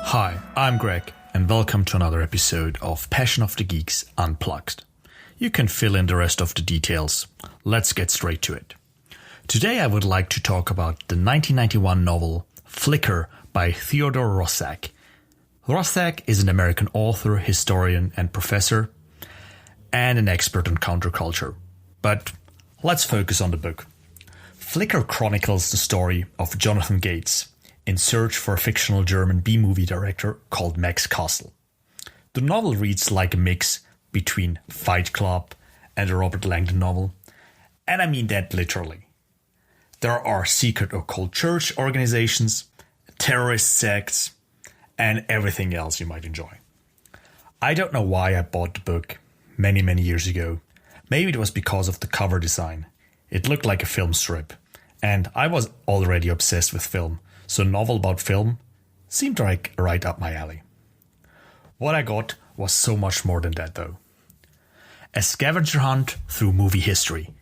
Hi, I'm Greg, and welcome to another episode of Passion of the Geeks Unplugged. You can fill in the rest of the details. Let's get straight to it. Today I would like to talk about the 1991 novel Flicker by Thedore Roszak. Roszak is an American author, historian, and professor, and an expert on counterculture. But let's focus on the book. Flicker chronicles the story of Jonathan Gates in search for a fictional German B-movie director called Max Castle. The novel reads like a mix between Fight Club and a Robert Langdon novel, and I mean that literally. There are secret occult church organizations, terrorist sects, and everything else you might enjoy. I don't know why I bought the book many years ago. Maybe it was because of the cover design. It looked like a film strip, and I was already obsessed with film, so a novel about film seemed like right up my alley. What I got was so much more than that though. A scavenger hunt through movie history.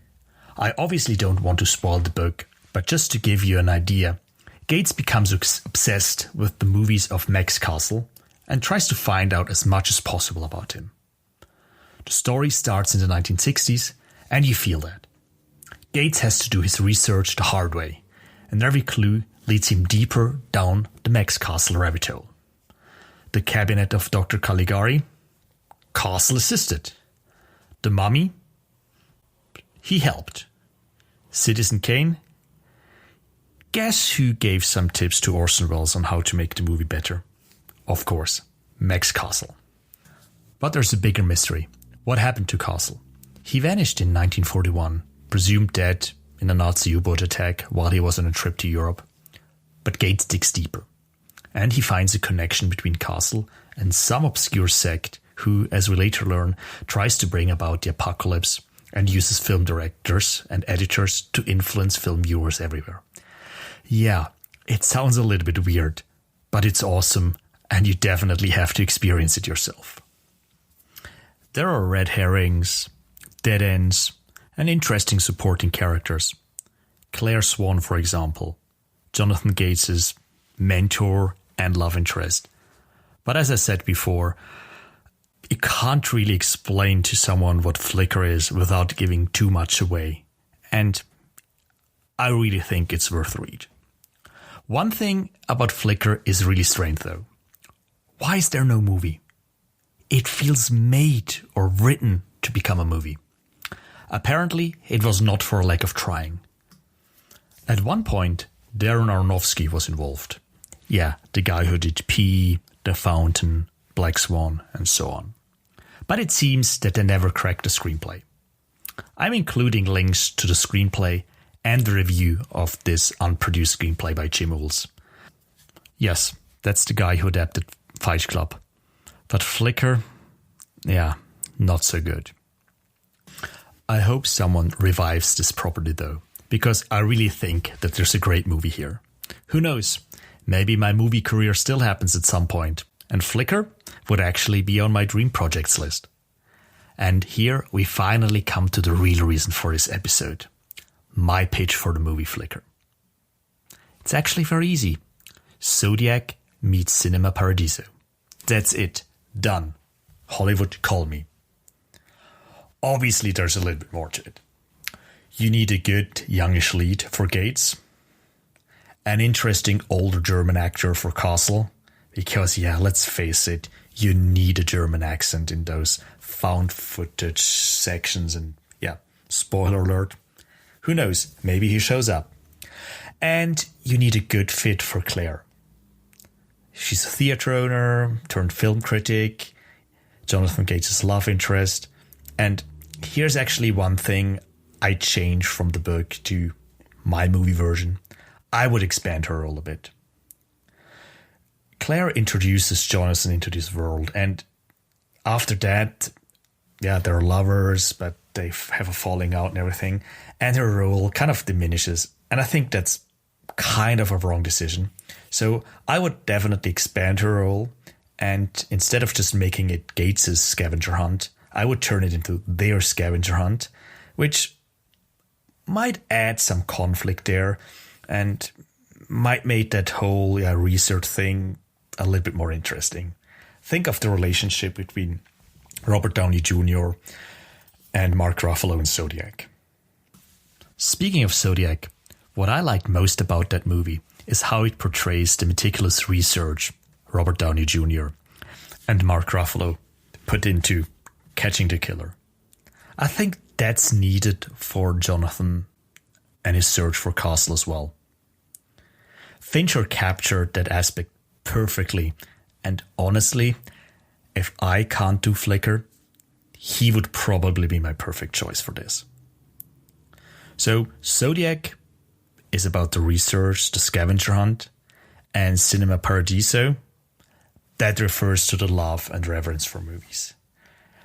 I obviously don't want to spoil the book, but just to give you an idea, Gates becomes obsessed with the movies of Max Castle and tries to find out as much as possible about him. The story starts in the 1960s, and you feel that. Gates has to do his research the hard way, and every clue leads him deeper down the Max Castle rabbit hole. The cabinet of Dr. Caligari? Castle assisted. The Mummy? He helped. Citizen Kane? Guess who gave some tips to Orson Welles on how to make the movie better? Of course, Max Castle. But there's a bigger mystery. What happened to Castle? He vanished in 1941, presumed dead in a Nazi U-boat attack while he was on a trip to Europe. But Gates digs deeper, and he finds a connection between Castle and some obscure sect who, as we later learn, tries to bring about the apocalypse and uses film directors and editors to influence film viewers everywhere. Yeah, it sounds a little bit weird, but it's awesome, and you definitely have to experience it yourself. There are red herrings, dead ends, and interesting supporting characters. Claire Swan, for example, Jonathan Gates' mentor and love interest. But as I said before, you can't really explain to someone what Flicker is without giving too much away. And I really think it's worth a read. One thing about Flicker is really strange though. Why is there no movie? It feels made or written to become a movie. Apparently, it was not for a lack of trying. At one point, Darren Aronofsky was involved. Yeah, the guy who did P, The Fountain, Black Swan, and so on. But it seems that they never cracked the screenplay. I'm including links to the screenplay and the review of this unproduced screenplay by Jim Uhls. Yes, that's the guy who adapted Fight Club. But Flicker, yeah, not so good. I hope someone revives this property though, because I really think that there's a great movie here. Who knows, maybe my movie career still happens at some point, and Flicker would actually be on my dream projects list. And here we finally come to the real reason for this episode. My pitch for the movie Flicker. It's actually very easy. Zodiac meets Cinema Paradiso. That's it. Done. Hollywood, call me. Obviously, there's a little bit more to it. You need a good youngish lead for Gates, an interesting older German actor for Castle, because yeah, let's face it, you need a German accent in those found footage sections, and yeah, spoiler alert, who knows, maybe he shows up. And you need a good fit for Claire. She's a theater owner turned film critic, Jonathan Gates' love interest, and here's actually one thing I changed from the book to my movie version. I would expand her role a bit. Claire introduces Jonathan into this world, and after that, yeah, they're lovers, but they have a falling out and everything, and her role kind of diminishes, and I think that's kind of a wrong decision. So I would definitely expand her role, and instead of just making it Gates' scavenger hunt, I would turn it into their scavenger hunt, which might add some conflict there and might make that whole research thing a little bit more interesting. Think of the relationship between Robert Downey Jr. and Mark Ruffalo in Zodiac. Speaking of Zodiac, what I like most about that movie is how it portrays the meticulous research Robert Downey Jr. and Mark Ruffalo put into catching the killer. I think that's needed for Jonathan and his search for Castle as well. Fincher captured that aspect perfectly, and honestly, if I can't do Flicker, he would probably be my perfect choice for this. So, Zodiac is about the research, the scavenger hunt, and Cinema Paradiso, that refers to the love and reverence for movies.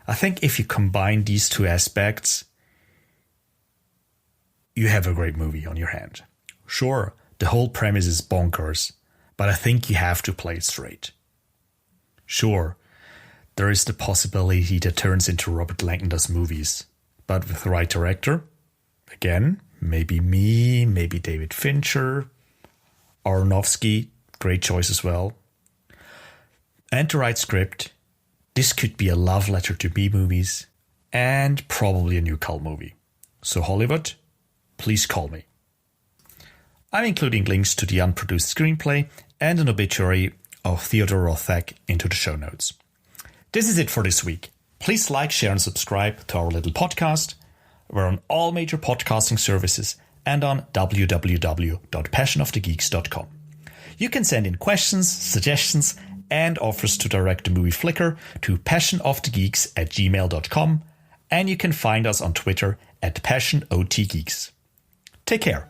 I think if you combine these two aspects, you have a great movie on your hand. Sure, the whole premise is bonkers, but I think you have to play it straight. Sure, there is the possibility that turns into Robert Langdon's movies, but with the right director, again, maybe me, maybe David Fincher, Aronofsky, great choice as well, and the right script, this could be a love letter to B-movies and probably a new cult movie. So Hollywood, please call me. I'm including links to the unproduced screenplay and an obituary of Thedore Roszak into the show notes. This is it for this week. Please like, share and subscribe to our little podcast. We're on all major podcasting services and on www.passionofthegeeks.com. You can send in questions, suggestions and offers to direct the movie Flicker to passionofthegeeks@gmail.com, and you can find us on Twitter @PassionOTGeeks. Take care.